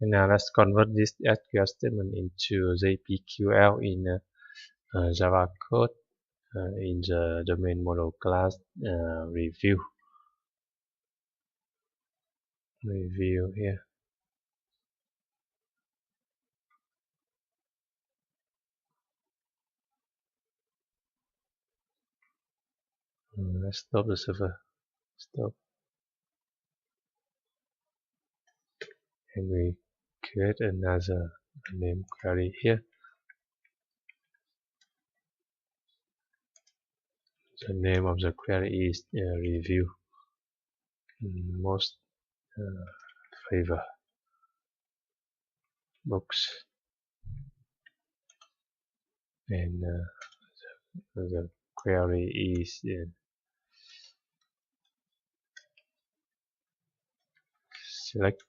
And now let's convert this SQL statement into JPQL in Java code in the domain model class review here. Let's stop the server. Stop. And we create another name query here. The name of the query is review most favor books, and the query is select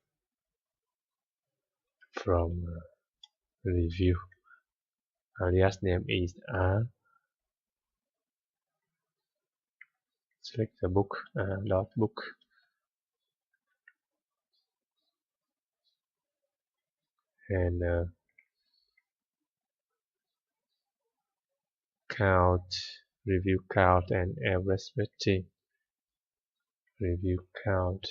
from review. Alias name is select the book dot book, and count, review count, and average rating. Review count